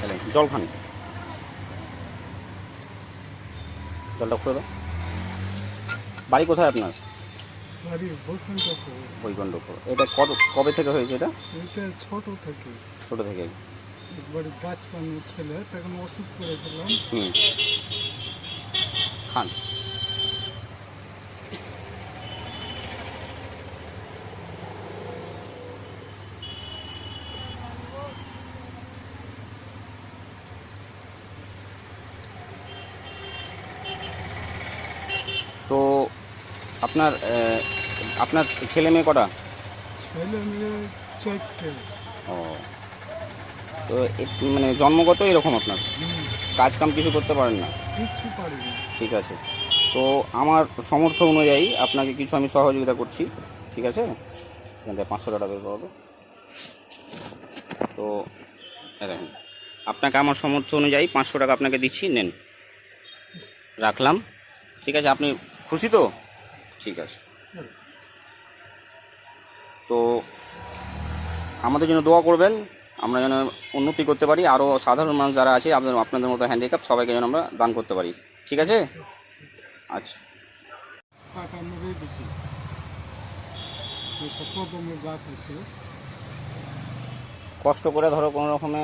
তাহলে জল খান, জলটা খুলে দাও। বাড়ি কোথায় আপনার? বাড়ি বৈকুণ্ঠপুর। বৈকুণ্ঠপুর। এটা কবে থেকে হয়েছে এটা? এটা ছোট থেকে, ছোটো থেকে। একবারে বাঁচপানো ছেলে, তখন ওষুধ করেছিলাম। হুম, খান। তো আপনার আপনার ছেলে মেয়ে কটা? ছেলে মেয়ে 4টে। ও, তো মানে জন্মগত এরকম আপনার? কাজ কাম কিছু করতে পারেন না? কিচ্ছু পারিনি। ঠিক আছে, তো আমার সামর্থ্য অনুযায়ী আপনাকে কিছু আমি সহযোগিতা করছি, ঠিক আছে? এখান থেকে 500 টাকা বের করবো। তো দেখেন, আপনাকে আমার সামর্থ্য অনুযায়ী 500 টাকা আপনাকে দিচ্ছি, নেন, রাখলাম। ঠিক আছে, আপনি খুশি তো? ঠিক আছে। তো আমাদের জন্য দোয়া করবেন, আমরা যেন উন্নতি করতে পারি, আরও সাধারণ মানুষ যারা আছে আপনাদের মতো হ্যান্ডিক্যাপ সবাইকে যেন আমরা দান করতে পারি, ঠিক আছে? আচ্ছা, টাকা মেরে দিচ্ছি। একটা কদমের গাছ আছে। কষ্ট করে ধরো কোনো রকমে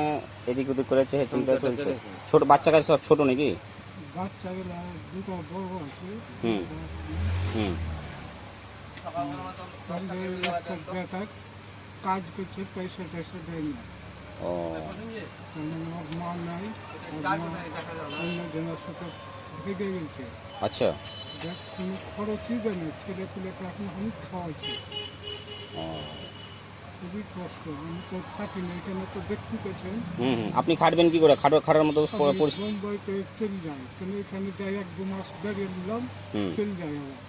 এদিক ওদিক করে চেয়ে চিন্তা চলছে। ছোটো বাচ্চা কাছে সব ছোটো নাকি? বাচ্চাগুলা দুটো বড় আছে। হুম হুম। তাহলে একটা বেটা কাজ করছে, পয়সা টয়সা দেয় না। ও, কারণ ওর মা নাই, ওর মা অন্য জনের সাথে ভেগে গেছে। আচ্ছা। দেখ কোনো খরচই দেয় না, ছেলে পেলেকে এখন আমি খাওয়াইছি। ও, খুবই কষ্ট, আমি তো থাকি না এখানে, তো দেখতে পেয়েছেন। হুম হুম। আপনি খাটবেন কি করে? খাটার মতো আমি পরিস্থিতি? মুম্বাইতে চলে যাই, কিন্তু এখানে যাই 1-2 মাস বেরিয়ে নিলাম, হুম। চলে যাই আবার।